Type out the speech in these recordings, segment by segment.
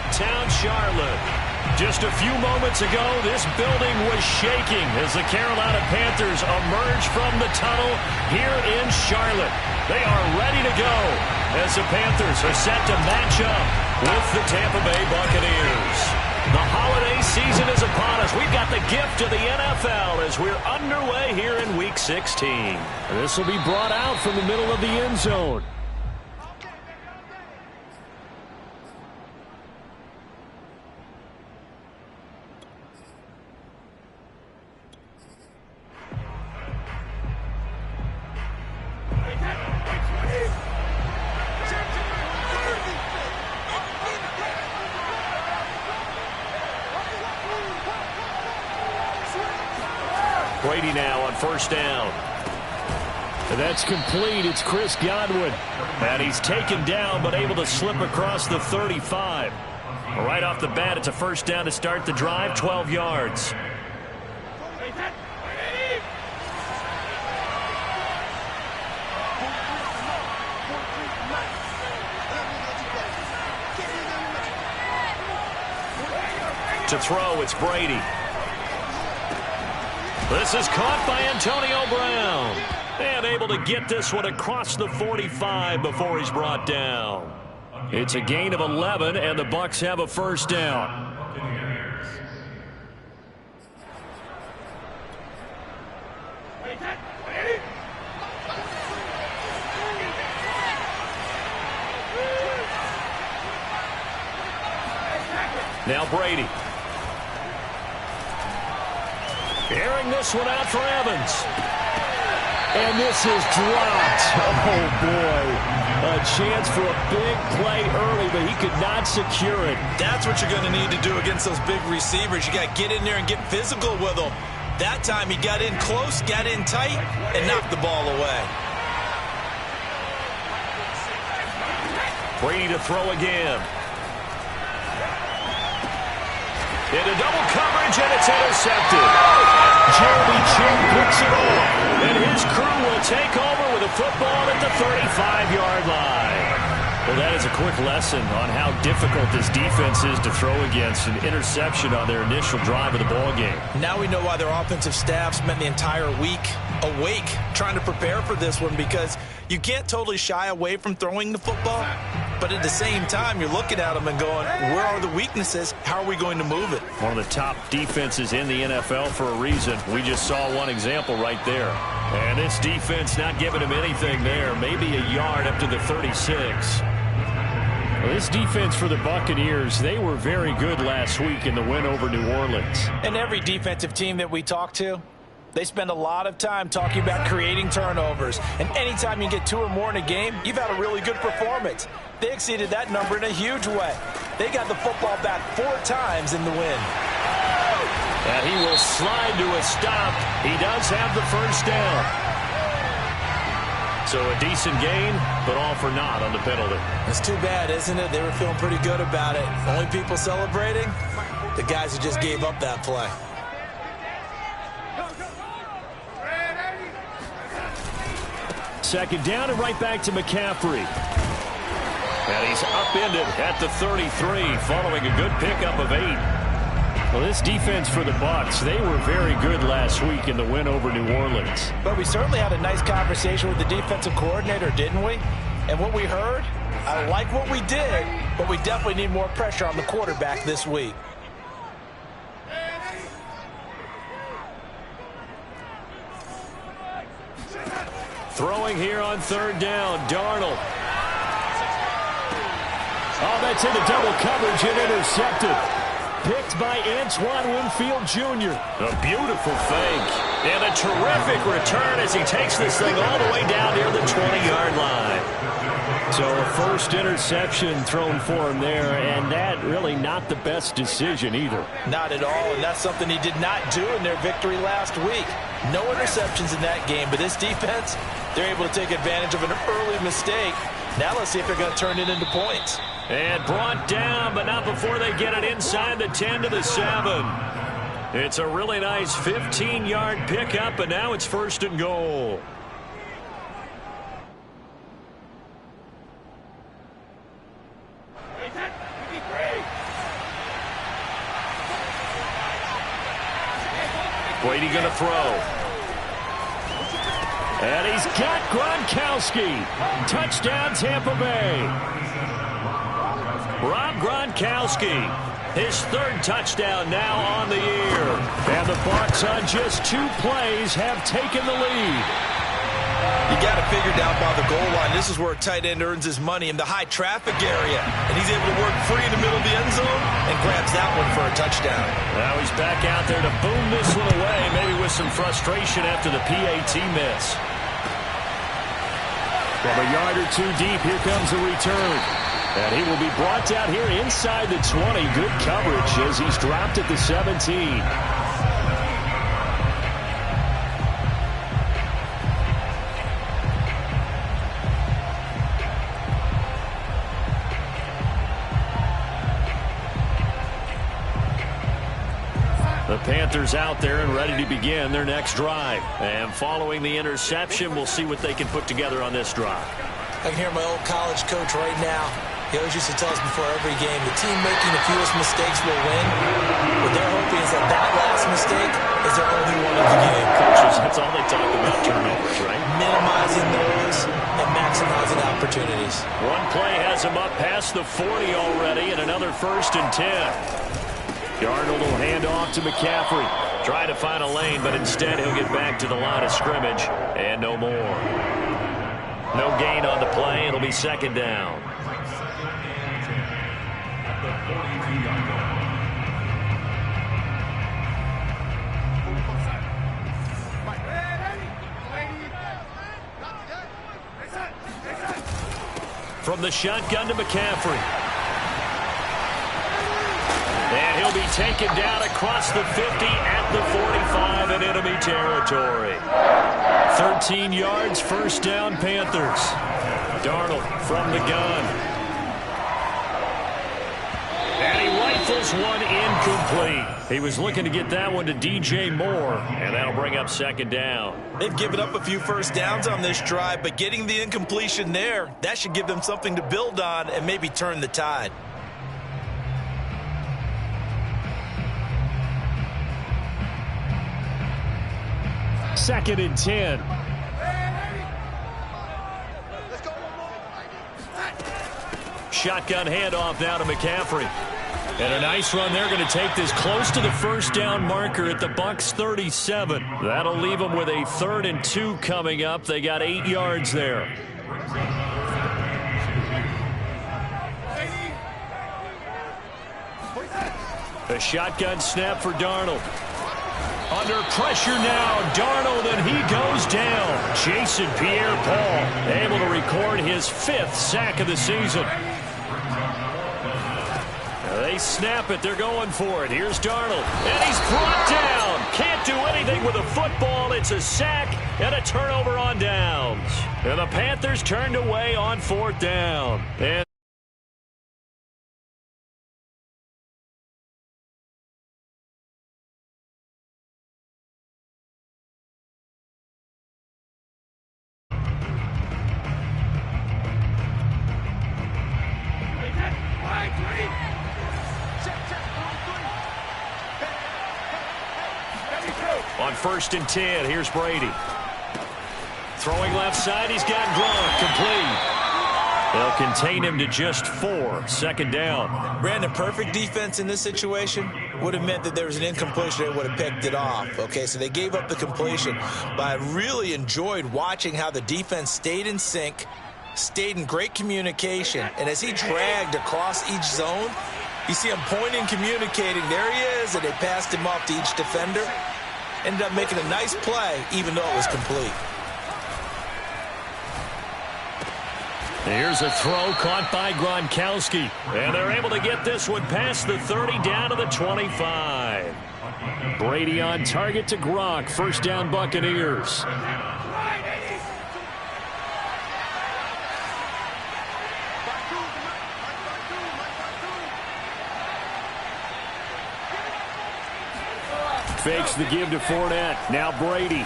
Uptown Charlotte. Just a few moments ago, this building was shaking as the Carolina Panthers emerge from the tunnel here in Charlotte. They are ready to go as the Panthers are set to match up with the Tampa Bay Buccaneers. The holiday season is upon us. We've got the gift of the NFL as we're underway here in Week 16. This will be brought out from the middle of the end zone. Brady now on first down. And that's complete. It's Chris Godwin. And he's taken down but able to slip across the 35. Right off the bat, it's a first down to start the drive, 12 yards. To throw, it's Brady. This is caught by Antonio Brown. And able to get this one across the 45 before he's brought down. It's a gain of 11, and the Bucs have a first down. Now Brady. Airing this one out for Evans. And this is dropped. Oh, boy. A chance for a big play early, but he could not secure it. That's what you're going to need to do against those big receivers. You got to get in there and get physical with them. That time he got in close, got in tight, and knocked the ball away. Brady to throw again. Into double coverage, and it's intercepted. Jeremy Chinn picks it off, and his crew will take over with a football at the 35-yard line. Well, that is a quick lesson on how difficult this defense is to throw against. An interception on their initial drive of the ballgame. Now we know why their offensive staff spent the entire week awake trying to prepare for this one, because you can't totally shy away from throwing the football, but at the same time, you're looking at them and going, where are the weaknesses? How are we going to move it? One of the top defenses in the NFL for a reason. We just saw one example right there. And this defense not giving him anything there. Maybe a yard up to the 36. Well, this defense for the Buccaneers, they were very good last week in the win over New Orleans. And every defensive team that we talk to, they spend a lot of time talking about creating turnovers. And anytime you get 2 or more in a game, you've had a really good performance. They exceeded that number in a huge way. They got the football back 4 times in the win. And he will slide to a stop. He does have the first down. So a decent gain, but all for naught on the penalty. It's too bad, isn't it? They were feeling pretty good about it. Only people celebrating, the guys who just gave up that play. Second down and right back to McCaffrey. And he's upended at the 33 following a good pickup of 8. Well, this defense for the Bucs, they were very good last week in the win over New Orleans. But we certainly had a nice conversation with the defensive coordinator, didn't we? And what we heard, I like what we did, but we definitely need more pressure on the quarterback this week. Throwing here on third down, Darnold. Oh, that's into double coverage and intercepted. Picked by Antoine Winfield Jr. A beautiful fake. And a terrific return as he takes this thing all the way down near the 20-yard line. So a first interception thrown for him there, and that really not the best decision either. Not at all, and that's something he did not do in their victory last week. No interceptions in that game, but this defense, they're able to take advantage of an early mistake. Now let's see if they're going to turn it into points. And brought down, but not before they get it inside the 10 to the 7. It's a really nice 15-yard pickup, and now it's first and goal. Brady going to throw. And he's got Gronkowski. Touchdown, Tampa Bay. Rob Gronkowski, his third touchdown now on the year. And the Bucs on just 2 plays have taken the lead. You got to figure down by the goal line. This is where a tight end earns his money in the high traffic area. And he's able to work free in the middle of the end zone and grabs that one for a touchdown. Now he's back out there to boom this one away, maybe with some frustration after the PAT miss. From a yard or 2 deep, here comes the return. And he will be brought down here inside the 20. Good coverage as he's dropped at the 17. The Panthers out there and ready to begin their next drive. And following the interception, we'll see what they can put together on this drive. I can hear my old college coach right now. He always used to tell us before every game, the team making the fewest mistakes will win. What they're hoping is that that last mistake is their only one of the game. Coaches, that's all they talk about, turnovers, right? Minimizing those and maximizing opportunities. One play has him up past the 40 already, and another 1st and 10. Darnold will hand off to McCaffrey. Trying to find a lane, but instead he'll get back to the line of scrimmage, and no more. No gain on the play. It'll be 2nd down. From the shotgun to McCaffrey. And he'll be taken down across the 50 at the 45 in enemy territory. 13 yards, 1st down, Panthers. Darnold from the gun. And he rifles one incomplete. He was looking to get that one to DJ Moore, and that'll bring up 2nd down. They've given up a few first downs on this drive, but getting the incompletion there, that should give them something to build on and maybe turn the tide. Second and 10. Shotgun handoff now to McCaffrey. And a nice run. They're going to take this close to the 1st down marker at the Bucs 37. That'll leave them with a 3rd and 2 coming up. They got 8 yards there. A shotgun snap for Darnold. Under pressure now, Darnold, and he goes down. Jason Pierre-Paul able to record his 5th sack of the season. They snap it. They're going for it. Here's Darnold, and he's brought down. Can't do anything with a football. It's a sack and a turnover on downs. And the Panthers turned away on 4th down. And on 1st and 10, here's Brady. Throwing left side, he's got Gronk complete. They'll contain him to just 4. 2nd down. Brandon, perfect defense in this situation would have meant that there was an incompletion. They would have picked it off. Okay, so they gave up the completion. But I really enjoyed watching how the defense stayed in sync, stayed in great communication. And as he dragged across each zone, you see him pointing, communicating. There he is, and they passed him off to each defender. Ended up making a nice play, even though it was complete. Here's a throw caught by Gronkowski. And they're able to get this one past the 30 down to the 25. Brady on target to Gronk. 1st down, Buccaneers. Fakes the give to Fournette. Now Brady.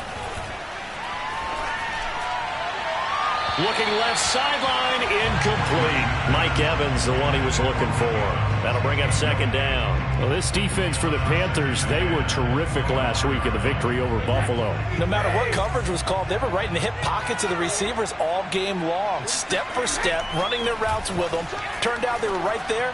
Looking left sideline, incomplete. Mike Evans, the one he was looking for. That'll bring up second down. Well, this defense for the Panthers, they were terrific last week in the victory over Buffalo. No matter what coverage was called, they were right in the hip pockets of the receivers all game long. Step for step, running their routes with them. Turned out they were right there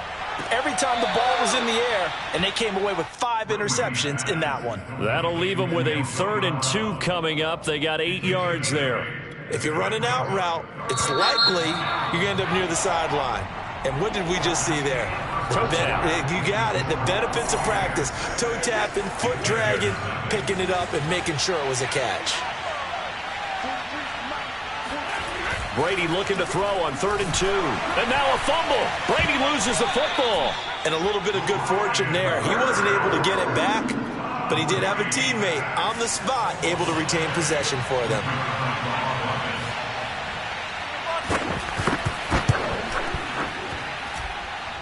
every time the ball was in the air, and they came away with 5 interceptions in that one. That'll leave them with a 3rd and 2 coming up. They got 8 yards there. If you're running out route, it's likely you're going to end up near the sideline. And what did we just see there? Toe tap. You got it. The benefits of practice. Toe tapping, foot dragging, picking it up, and making sure it was a catch. Brady looking to throw on 3rd and 2. And now a fumble. Brady loses the football. And a little bit of good fortune there. He wasn't able to get it back, but he did have a teammate on the spot able to retain possession for them.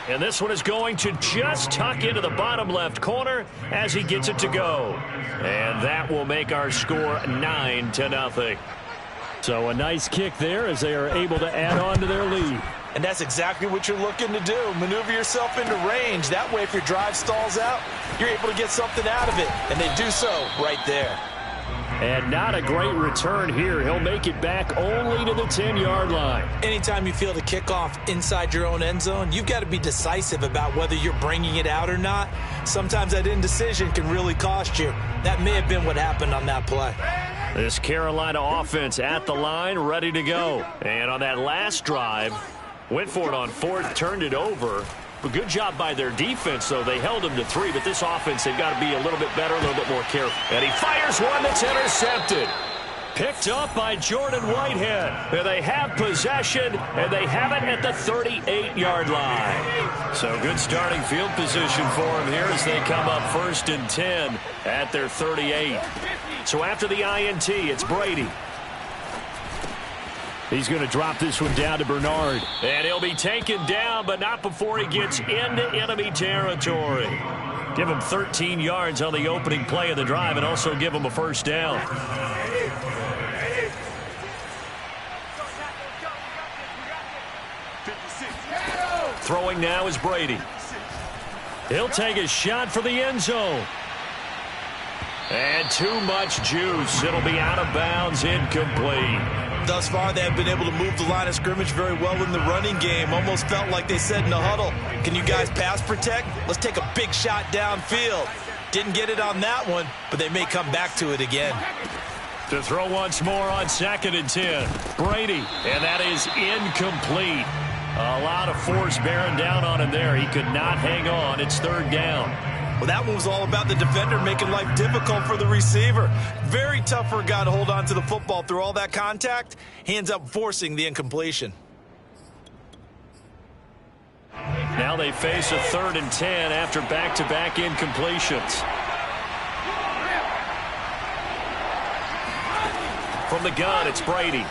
And this one is going to just tuck into the bottom left corner as he gets it to go. And that will make our score 9-0. So a nice kick there as they are able to add on to their lead. And that's exactly what you're looking to do. Maneuver yourself into range. That way, if your drive stalls out, you're able to get something out of it. And they do so right there. And not a great return here. He'll make it back only to the 10-yard line. Anytime you feel the kickoff inside your own end zone, you've got to be decisive about whether you're bringing it out or not. Sometimes that indecision can really cost you. That may have been what happened on that play. This Carolina offense at the line, ready to go. And on that last drive, went for it on 4th, turned it over. But good job by their defense, though. They held them to 3, but this offense, they've got to be a little bit better, a little bit more careful. And he fires one that's intercepted. Picked up by Jordan Whitehead. And they have possession, and they have it at the 38-yard line. So good starting field position for them here as they come up 1st and 10 at their 38. So after the INT, it's Brady. He's going to drop this one down to Bernard. And he'll be taken down, but not before he gets into enemy territory. Give him 13 yards on the opening play of the drive and also give him a 1st down. Throwing now is Brady. He'll take a shot for the end zone. And too much juice. It'll be out of bounds, incomplete. Thus far, they have been able to move the line of scrimmage very well in the running game. Almost felt like they said in the huddle, can you guys pass protect? Let's take a big shot downfield. Didn't get it on that one, but they may come back to it again. To throw once more on 2nd and 10. Brady, and that is incomplete. A lot of force bearing down on him there. He could not hang on. It's 3rd down. Well, that one was all about the defender making life difficult for the receiver. Very tough for a guy to hold on to the football through all that contact. He ends up forcing the incompletion. Now they face a 3rd and 10 after back-to-back incompletions. From the gun, it's Brady.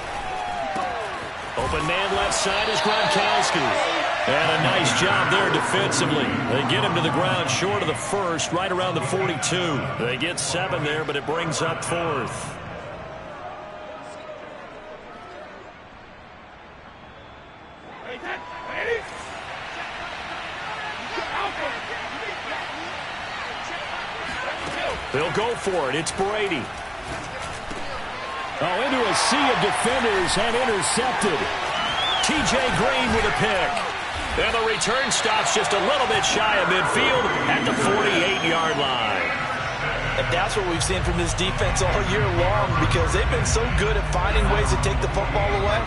Open man left side is Gronkowski. And a nice job there defensively. They get him to the ground short of the 1st, right around the 42. They get 7 there, but it brings up 4th. They'll go for it. It's Brady. Oh, into a sea of defenders and intercepted. T.J. Green with a pick. And the return stops just a little bit shy of midfield at the 48-yard line. And that's what we've seen from this defense all year long, because they've been so good at finding ways to take the football away.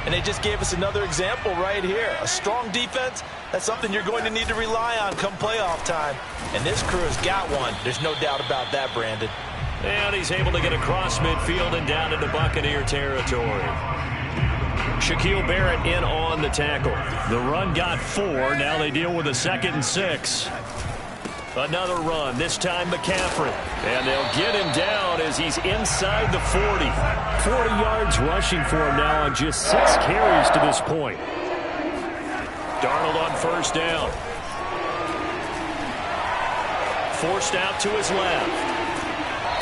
And they just gave us another example right here. A strong defense, that's something you're going to need to rely on come playoff time. And this crew has got one. There's no doubt about that, Brandon. And he's able to get across midfield and down into Buccaneer territory. Shaquille Barrett in on the tackle. The run got 4. Now they deal with a 2nd and 6. Another run, this time McCaffrey. And they'll get him down as he's inside the 40. 40 yards rushing for him now on just 6 carries to this point. Darnold on 1st down. Forced out to his left.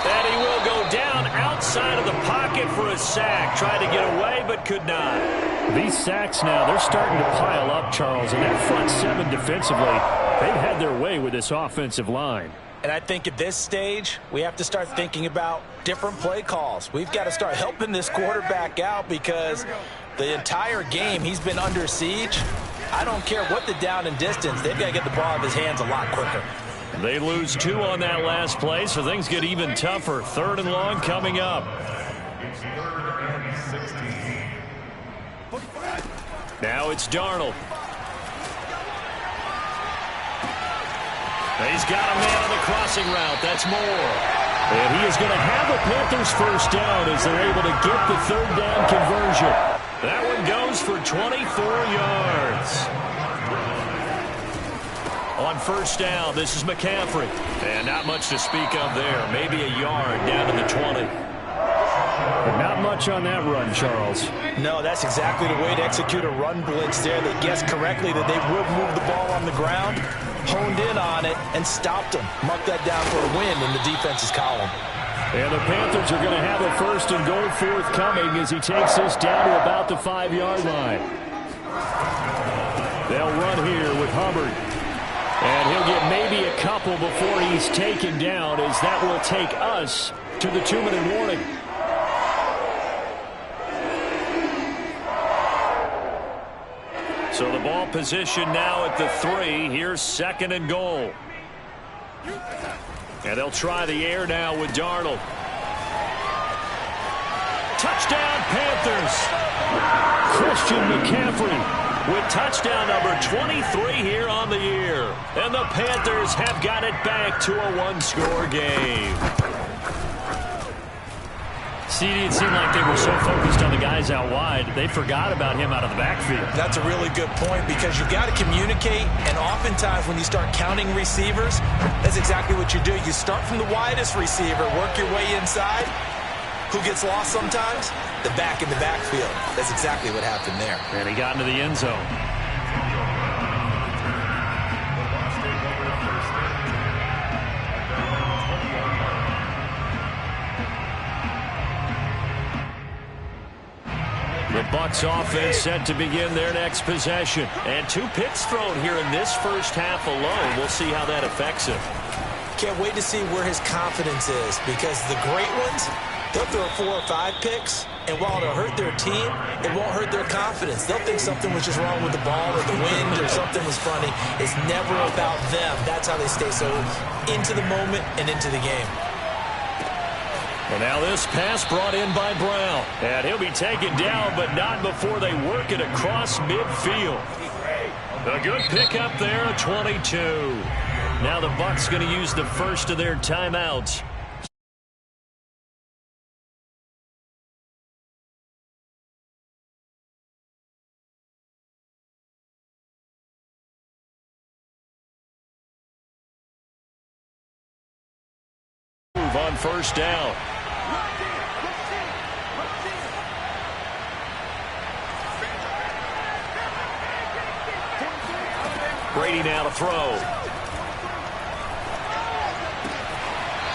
And he will go down outside of the pocket for a sack. Tried to get away, but could not. These sacks now, they're starting to pile up, Charles. And that front seven defensively, they've had their way with this offensive line. And I think at this stage, we have to start thinking about different play calls. We've got to start helping this quarterback out because the entire game he's been under siege. I don't care what the down and distance. They've got to get the ball out of his hands a lot quicker. They lose 2 on that last play, so things get even tougher. 3rd and long coming up. Now it's Darnold. He's got a man on the crossing route. That's Moore. And he is going to have the Panthers first down as they're able to get the 3rd down conversion. That one goes for 24 yards. On first down, this is McCaffrey. And not much to speak of there. Maybe a yard down to the 20. But not much on that run, Charles. No, that's exactly the way to execute a run blitz there. They guessed correctly that they would move the ball on the ground, honed in on it, and stopped them. Mark that down for a win in the defense's column. And the Panthers are going to have a 1st and goal forthcoming as he takes this down to about the 5-yard line. They'll run here with Hubbard. And he'll get maybe a couple before he's taken down, as that will take us to the 2-minute warning. So the ball position now at the 3. Here's 2nd and goal. And they'll try the air now with Darnold. Touchdown, Panthers. Christian McCaffrey with touchdown number 23 here on the year. And the Panthers have got it back to a 1-score game. CD, it seemed like they were so focused on the guys out wide, they forgot about him out of the backfield. That's a really good point because you've got to communicate, and oftentimes when you start counting receivers, that's exactly what you do. You start from the widest receiver, work your way inside. Who gets lost sometimes? The back in the backfield. That's exactly what happened there. And he got into the end zone. The Bucs offense set to begin their next possession. And 2 picks thrown here in this first half alone. We'll see how that affects him. Can't wait to see where his confidence is because the great ones, they'll throw 4 or 5 picks, and while it'll hurt their team, it won't hurt their confidence. They'll think something was just wrong with the ball or the wind or something was funny. It's never about them. That's how they stay so into the moment and into the game. And now this pass brought in by Brown. And he'll be taken down, but not before they work it across midfield. A good pickup there, a 22. Now the Bucs going to use the first of their timeouts. Move on first down. Brady now to throw.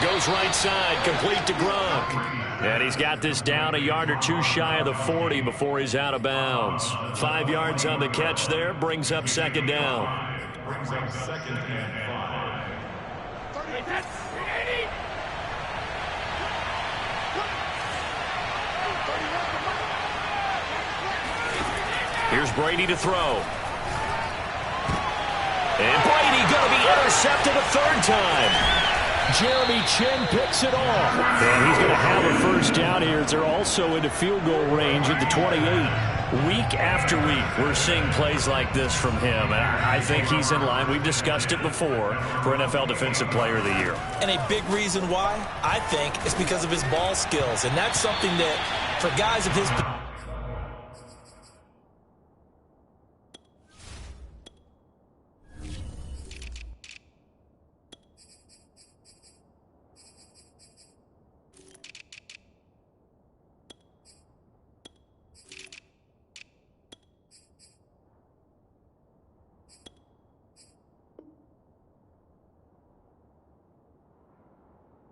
Goes right side, complete to Gronk. And he's got this down a yard or 2 shy of the 40 before he's out of bounds. 5 yards on the catch there, brings up 2nd down. Brings up 2nd and 5. Here's Brady to throw. And Brady going to be intercepted a 3rd time. Jeremy Chinn picks it off. And he's going to have a first down here as they're also into field goal range at the 28. Week after week, we're seeing plays like this from him. And I think he's in line. We've discussed it before for NFL Defensive Player of the Year. And a big reason why, I think, is because of his ball skills. And that's something that, for guys of his...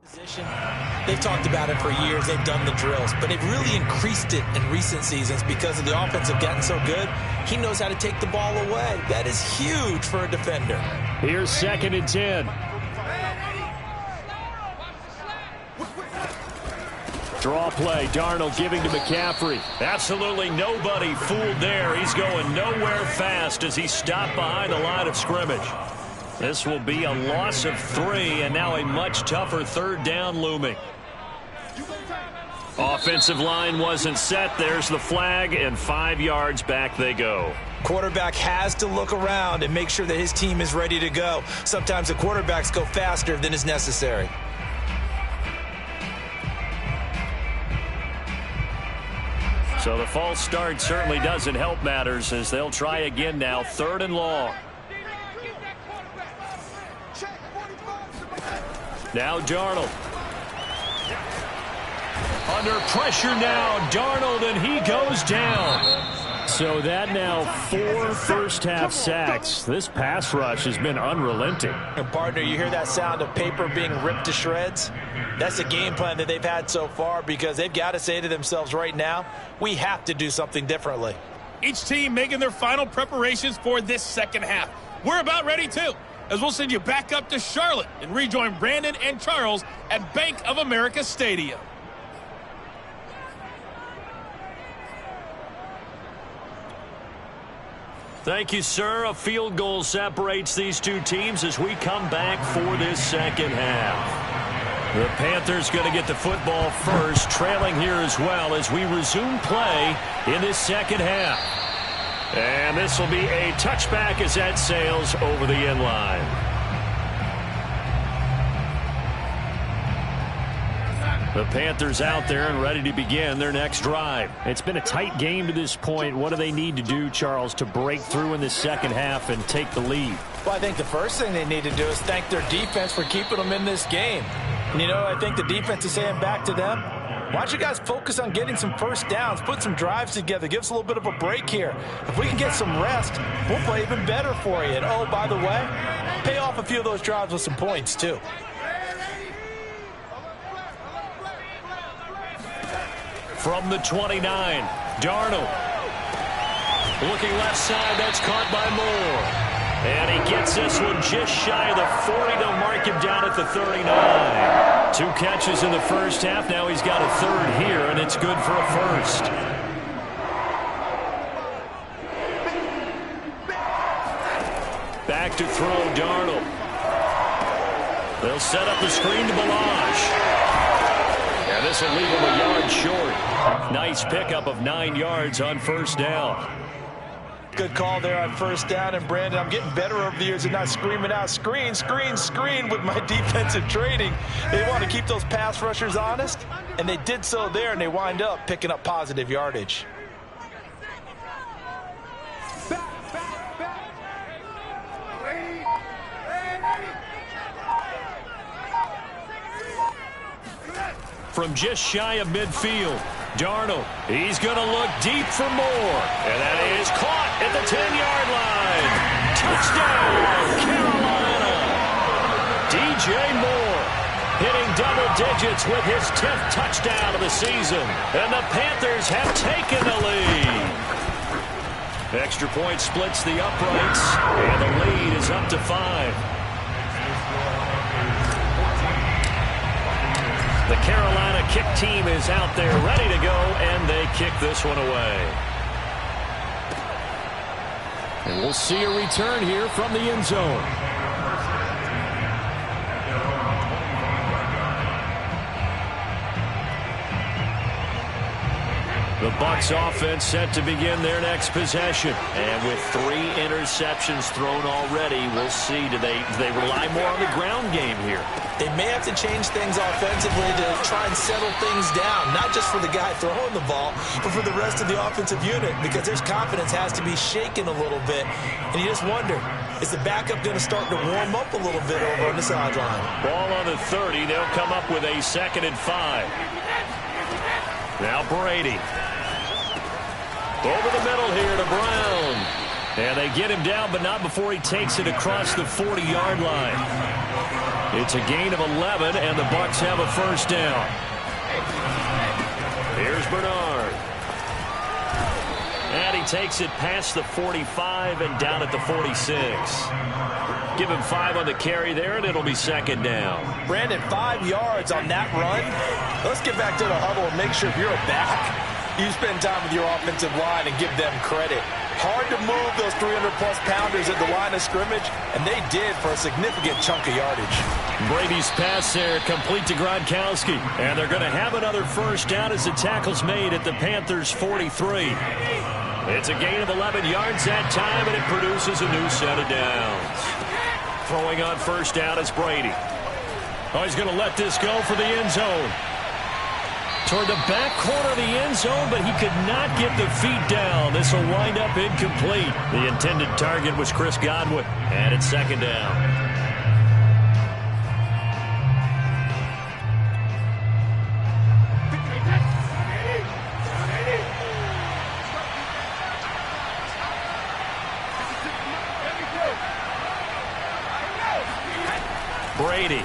position. They've talked about it for years. They've done the drills, but they've really increased it in recent seasons because of the offense have gotten so good. He knows how to take the ball away. That is huge for a defender. Here's 2nd and 10. Draw play. Darnold giving to McCaffrey. Absolutely nobody fooled there. He's going nowhere fast as he stopped behind the line of scrimmage. This will be a loss of 3, and now a much tougher 3rd down looming. Offensive line wasn't set. There's the flag, and 5 yards back they go. Quarterback has to look around and make sure that his team is ready to go. Sometimes the quarterbacks go faster than is necessary. So the false start certainly doesn't help matters as they'll try again now. 3rd and long. Now Darnold. Under pressure now, Darnold, and he goes down. So that now 4 first-half sacks. This pass rush has been unrelenting. And partner, you hear that sound of paper being ripped to shreds? That's the game plan that they've had so far because they've got to say to themselves right now, we have to do something differently. Each team making their final preparations for this second half. We're about ready too, as we'll send you back up to Charlotte and rejoin Brandon and Charles at Bank of America Stadium. Thank you, sir. A field goal separates these two teams as we come back for this second half. The Panthers going to get the football first, trailing here as well as we resume play in this second half. And this will be a touchback as that sails over the end line. The Panthers out there and ready to begin their next drive. It's been a tight game to this point. What do they need to do, Charles, to break through in the second half and take the lead? Well, I think the first thing they need to do is thank their defense for keeping them in this game. And, you know, I think the defense is saying back to them, why don't you guys focus on getting some first downs, put some drives together, give us a little bit of a break here. If we can get some rest, we'll play even better for you. And, oh, by the way, pay off a few of those drives with some points, too. From the 29, Darnold. Looking left side, that's caught by Moore. And he gets this one just shy of the 40. They'll mark him down at the 39. 2 catches in the first half. Now he's got a 3rd here, and it's good for a first. Back to throw, Darnold. They'll set up the screen to Ballage. And this will leave him a yard short. Nice pickup of 9 yards on first down. Good call there on first down. And, Brandon, I'm getting better over the years and not screaming out, screen, screen, screen with my defensive training. They want to keep those pass rushers honest, and they did so there, and they wind up picking up positive yardage. From just shy of midfield, Darnold. He's going to look deep for Moore. And that is caught at the 10-yard line. Touchdown, Carolina. DJ Moore hitting double digits with his 10th touchdown of the season. And the Panthers have taken the lead. Extra point splits the uprights, and the lead is up to 5. The Carolina kick team is out there ready to go, and they kick this one away. And we'll see a return here from the end zone. The Bucs offense set to begin their next possession. And with 3 interceptions thrown already, we'll see. Do they rely more on the ground game here? They may have to change things offensively to try and settle things down, not just for the guy throwing the ball, but for the rest of the offensive unit, because their confidence has to be shaken a little bit. And you just wonder, is the backup going to start to warm up a little bit over on the sideline? Ball on the 30. They'll come up with a 2nd and 5. Now Brady. Over the middle here to Brown. And they get him down, but not before he takes it across the 40-yard line. It's a gain of 11, and the Bucs have a first down. Here's Bernard. And he takes it past the 45 and down at the 46. Give him 5 on the carry there, and it'll be second down. Brandon, 5 yards on that run. Let's get back to the huddle and make sure if you're a back, you spend time with your offensive line and give them credit. Hard to move those 300-plus pounders at the line of scrimmage, and they did for a significant chunk of yardage. Brady's pass there complete to Gronkowski, and they're going to have another first down as the tackle's made at the Panthers' 43. It's a gain of 11 yards that time, and it produces a new set of downs. Throwing on first down is Brady. Oh, he's going to let this go for the end zone. Toward the back corner of the end zone, but he could not get the feet down. This will wind up incomplete. The intended target was Chris Godwin, and it's second down. Brady.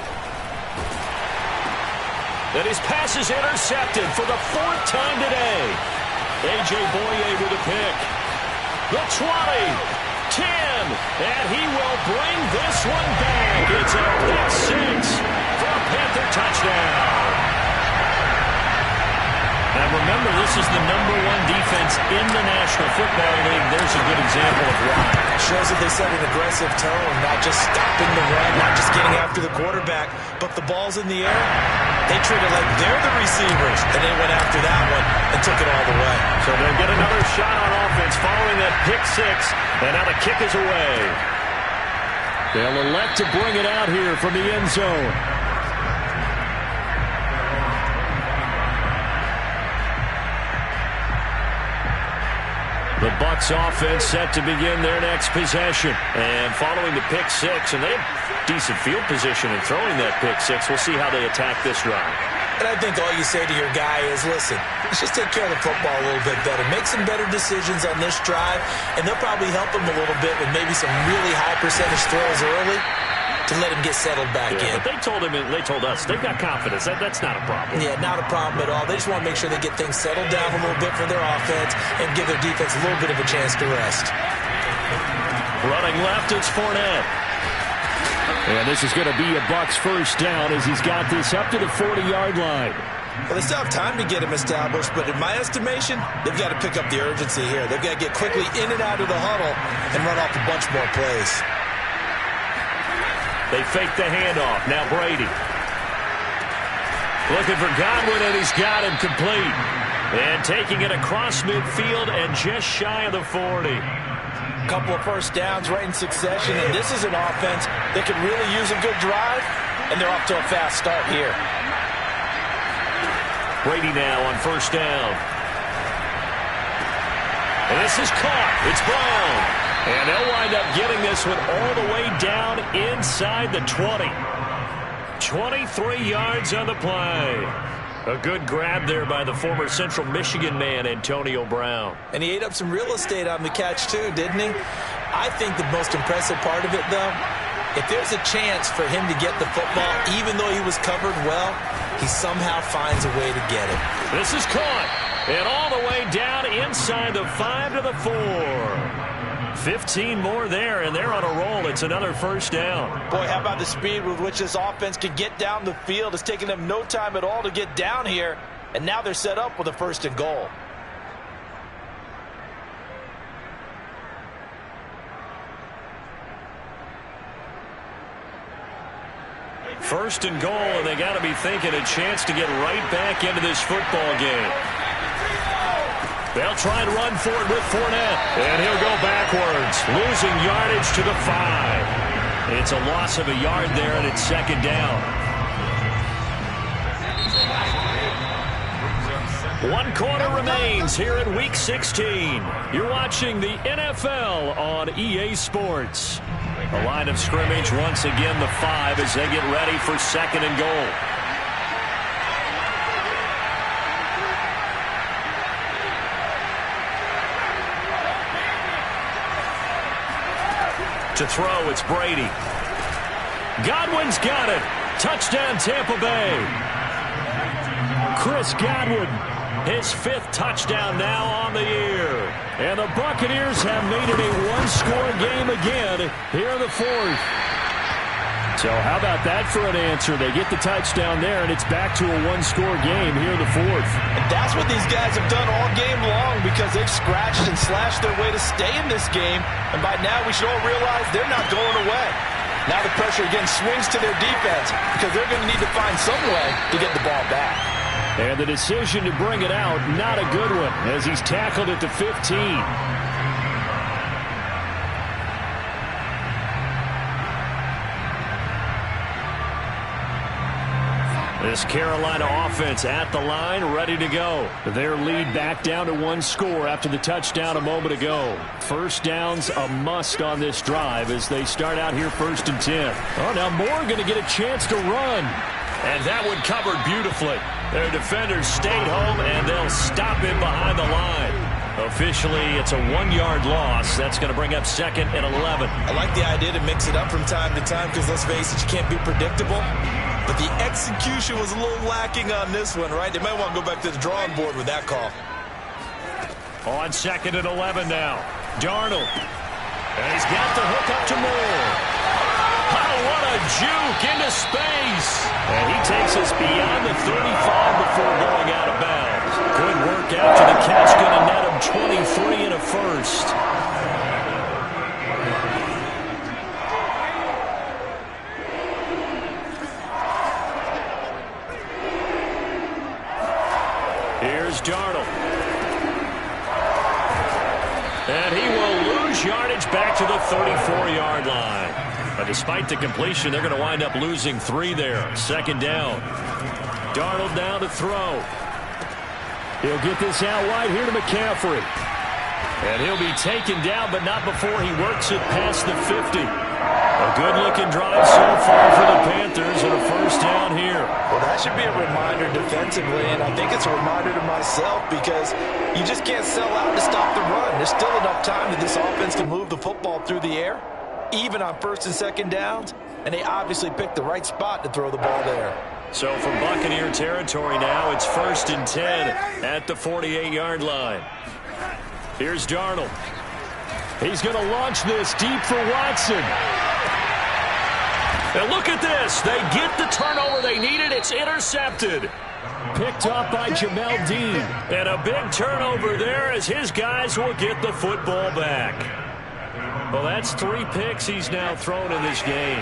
And his pass is intercepted for the 4th time today. A.J. Boye with a pick. The 20, 10, and he will bring this one back. It's a pick 6 for a Panther touchdown. Now remember, this is the #1 defense in the National Football League. There's a good example of why. Shows that they set an aggressive tone, not just stopping the run, not just getting after the quarterback, but the ball's in the air. They treat it like they're the receivers, and they went after that one and took it all the way. So they'll get another shot on offense following that pick 6, and now the kick is away. They'll elect to bring it out here from the end zone. The Bucs offense set to begin their next possession. And following the pick 6, and they have decent field position in throwing that pick 6. We'll see how they attack this drive. And I think all you say to your guy is, listen, let's just take care of the football a little bit better. Make some better decisions on this drive, and they'll probably help him a little bit with maybe some really high percentage throws early to let him get settled back in. But they told us, they've got confidence. That's not a problem. Yeah, not a problem at all. They just want to make sure they get things settled down a little bit for their offense and give their defense a little bit of a chance to rest. Running left, it's Fournette. And this is going to be a Bucs first down as he's got this up to the 40-yard line. Well, they still have time to get him established, but in my estimation, they've got to pick up the urgency here. They've got to get quickly in and out of the huddle and run off a bunch more plays. They fake the handoff. Now Brady. Looking for Godwin, and he's got him complete. And taking it across midfield and just shy of the 40. Couple of first downs right in succession, and this is an offense that could really use a good drive, and they're off to a fast start here. Brady now on first down. And this is caught. It's Brown. And they'll wind up getting this one all the way down inside the 20. 23 yards on the play. A good grab there by the former Central Michigan man, Antonio Brown. And he ate up some real estate on the catch, too, didn't he? I think the most impressive part of it, though, if there's a chance for him to get the football, even though he was covered well, he somehow finds a way to get it. This is caught. And all the way down inside the 5 to the 4. 15 more there, and they're on a roll. It's another first down. Boy, how about the speed with which this offense can get down the field? It's taken them no time at all to get down here, and now they're set up with a 1st and goal. First and goal, and they got to be thinking a chance to get right back into this football game. They'll try and run for it with Fournette. And he'll go backwards, losing yardage to the 5. It's a loss of a yard there, and it's second down. 1 quarter remains here in Week 16. You're watching the NFL on EA Sports. The line of scrimmage, once again, the 5 as they get ready for second and goal. To throw, it's Brady. Godwin's got it. Touchdown, Tampa Bay. Chris Godwin, his 5th touchdown now on the year. And the Buccaneers have made it a one-score game again here in the 4th. So how about that for an answer? They get the touchdown there, and it's back to a one-score game here in the 4th. And that's what these guys have done all game long because they've scratched and slashed their way to stay in this game. And by now we should all realize they're not going away. Now the pressure again swings to their defense because they're going to need to find some way to get the ball back. And the decision to bring it out, not a good one, as he's tackled at the 15. This Carolina offense at the line, ready to go. Their lead back down to 1 score after the touchdown a moment ago. First down's a must on this drive as they start out here 1st and 10. Oh, now Moore going to get a chance to run. And that one covered beautifully. Their defenders stayed home, and they'll stop him behind the line. Officially, it's a 1-yard loss. That's going to bring up 2nd and 11. I like the idea to mix it up from time to time because, let's face it, you can't be predictable. But the execution was a little lacking on this one, right? They might want to go back to the drawing board with that call. On 2nd and 11 now. Darnold. And he's got the hook up to Moore. Oh, what a juke into space. And he takes us beyond the 35 before going out of bounds. Good work after the catch. Going to net him 23 and a first. Here's Darnold. And he will lose yardage back to the 34-yard line. But despite the completion, they're going to wind up losing 3 there. 2nd down. Darnold now to throw. He'll get this out wide here to McCaffrey. And he'll be taken down, but not before he works it past the 50. A good-looking drive so far for the Panthers and a first down here. Well, that should be a reminder defensively, and I think it's a reminder to myself because you just can't sell out to stop the run. There's still enough time that this offense can move the football through the air, even on 1st and 2nd downs, and they obviously picked the right spot to throw the ball there. So from Buccaneer territory now, it's 1st and 10 at the 48-yard line. Here's Darnold. He's going to launch this deep for Watson. And look at this. They get the turnover they needed. It's intercepted. Picked up by Jamel Dean. And a big turnover there as his guys will get the football back. Well, that's 3 picks he's now thrown in this game.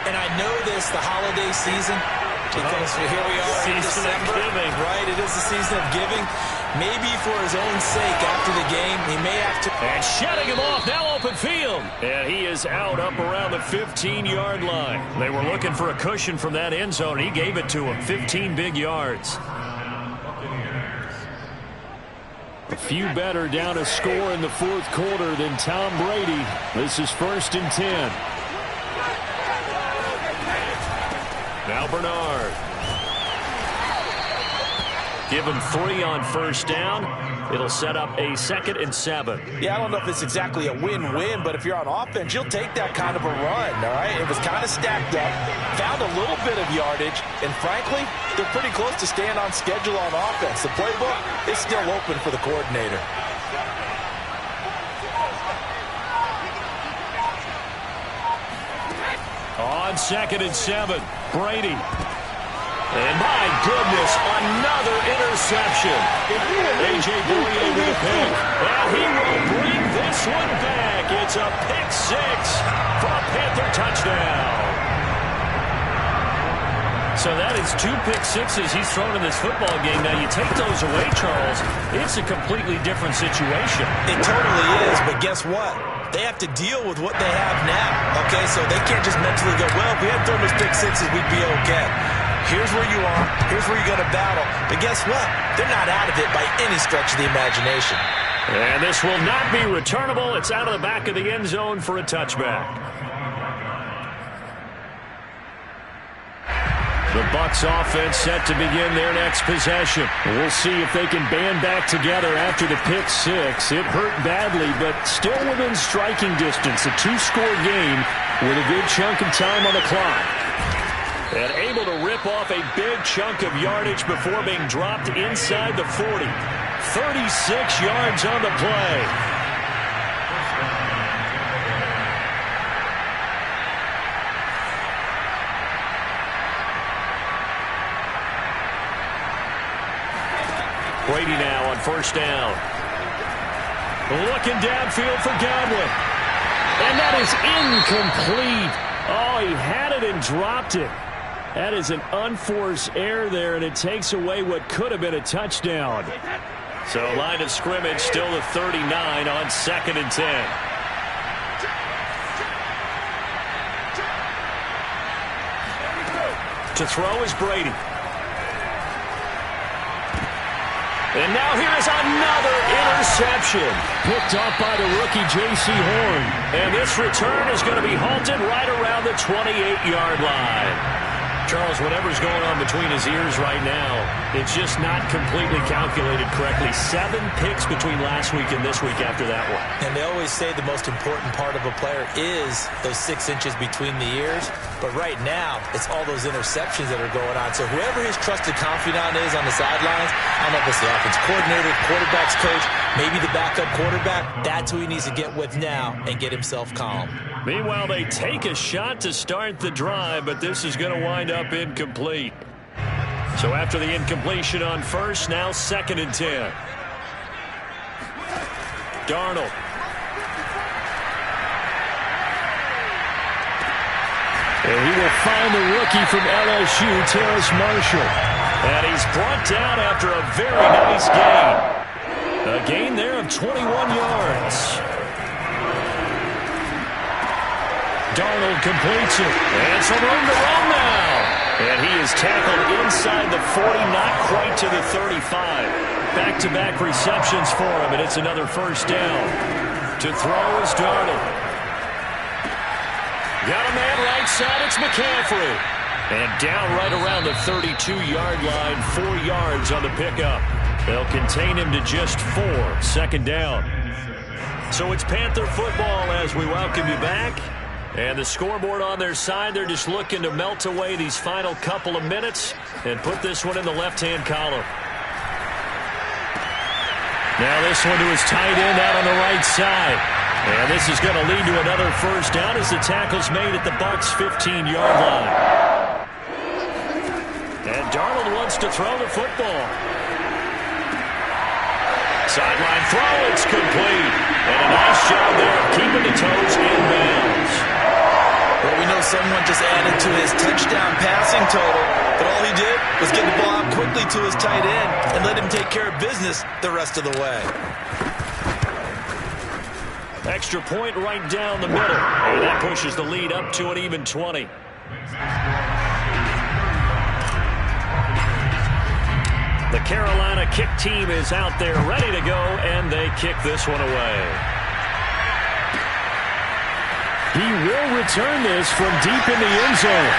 And I know this, the holiday season, because here we are in December, right? It is the season of giving. Maybe for his own sake after the game, he may have to. And shutting him off, now open field. And he is out up around the 15-yard line. They were looking for a cushion from that end zone. He gave it to him, 15 big yards. A few better down a score in the 4th quarter than Tom Brady. This is 1st and 10. Now Bernard. Give him 3 on 1st down. It'll set up a 2nd and 7. Yeah, I don't know if it's exactly a win-win, but if you're on offense, you'll take that kind of a run, all right? It was kind of stacked up, found a little bit of yardage, and frankly, they're pretty close to staying on schedule on offense. The playbook is still open for the coordinator. On 2nd and 7, Brady. And my goodness, another interception. A.J. Bouye with a pick. And he will bring this one back. It's a pick 6 for a Panther touchdown. So that is 2 pick sixes he's thrown in this football game. Now, you take those away, Charles, it's a completely different situation. It totally is, but guess what? They have to deal with what they have now, okay? So they can't just mentally go, well, if we had thrown those pick sixes, we'd be okay. Here's where you are. Here's where you're going to battle. But guess what? They're not out of it by any stretch of the imagination. And this will not be returnable. It's out of the back of the end zone for a touchback. The Bucs offense set to begin their next possession. We'll see if they can band back together after the pick six. It hurt badly, but still within striking distance. A two-score game with a good chunk of time on the clock. And able to rip off a big chunk of yardage before being dropped inside the 40. 36 yards on the play. Brady now on first down. Looking downfield for Godwin. And that is incomplete. Oh, he had it and dropped it. That is an unforced error there, and it takes away what could have been a touchdown. So line of scrimmage still the 39 on 2nd and 10. To throw is Brady. And now here is another interception. Picked off by the rookie J.C. Horn. And this return is going to be halted right around the 28-yard line. Charles, whatever's going on between his ears right now, it's just not completely calculated correctly. 7 picks between last week and this week after that one. And they always say the most important part of a player is those 6 inches between the ears. But right now, it's all those interceptions that are going on. So whoever his trusted confidant is on the sidelines, I don't know if it's the offense coordinator, quarterback's coach, maybe the backup quarterback, that's who he needs to get with now and get himself calm. Meanwhile, they take a shot to start the drive, but this is going to wind up incomplete. So after the incompletion on first, now 2nd and 10. Darnold. And he will find the rookie from LSU, Terrace Marshall. And he's brought down after a very nice gain. A gain there of 21 yards. Darnold completes it. And some room to run now. And he is tackled inside the 40, not quite to the 35. Back-to-back receptions for him, and it's another first down. To throw is Darnold. Got a man right side, it's McCaffrey. And down right around the 32-yard line, 4 yards on the pickup. They'll contain him to just 4, 2nd down. So it's Panther football as we welcome you back. And the scoreboard on their side, they're just looking to melt away these final couple of minutes and put this one in the left-hand column. Now this one to his tight end out on the right side. And this is going to lead to another first down as the tackle's made at the Bucs' 15-yard line. And Darnold wants to throw the football. Sideline throw, it's complete. And a nice job there of keeping the toes in bounds. Well, we know someone just added to his touchdown passing total, but all he did was get the ball out quickly to his tight end and let him take care of business the rest of the way. Extra point right down the middle. And that pushes the lead up to an even 20. The Carolina kick team is out there ready to go, and they kick this one away. He will return this from deep in the end zone.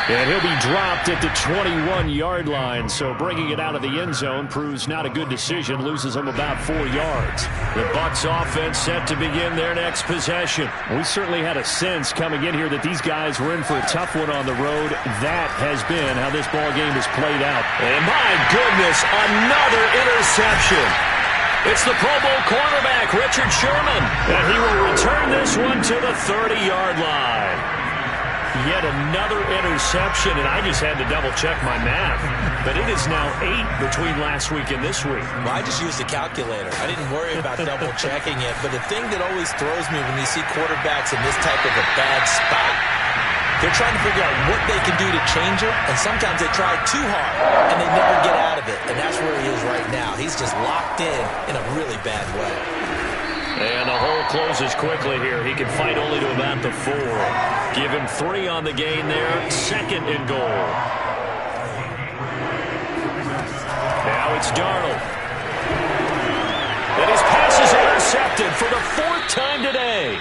And he'll be dropped at the 21-yard line, so bringing it out of the end zone proves not a good decision, loses him about 4 yards. The Bucs offense set to begin their next possession. We certainly had a sense coming in here that these guys were in for a tough one on the road. That has been how this ball game has played out. And my goodness, another interception. It's the Pro Bowl cornerback, Richard Sherman. And he will return this one to the 30-yard line. Yet another interception, and I just had to double-check my math. But it is now 8 between last week and this week. Well, I just used a calculator. I didn't worry about double-checking it. But the thing that always throws me when you see quarterbacks in this type of a bad spot, they're trying to figure out what they can do to change it, and sometimes they try too hard, and they never get out of it. And that's where he is right now. He's just locked in a really bad way. And the hole closes quickly here. He can fight only to about the 4. Give him 3 on the gain there. 2nd and goal. Now it's Darnold. And his pass is intercepted for the 4th time today.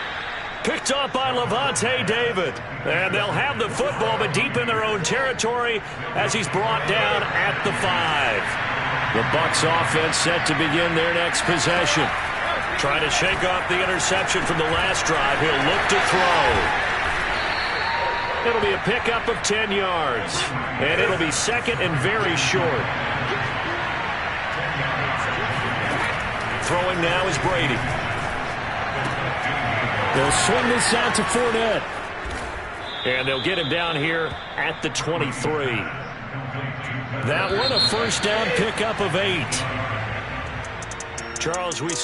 Picked off by Lavonte David. And they'll have the football, but deep in their own territory as he's brought down at the 5. The Bucs offense set to begin their next possession. Trying to shake off the interception from the last drive. He'll look to throw. It'll be a pickup of 10 yards. And it'll be second and very short. Throwing now is Brady. They'll swing this out to Fournette. And they'll get him down here at the 23. That one a first down pickup of 8. Charles, we saw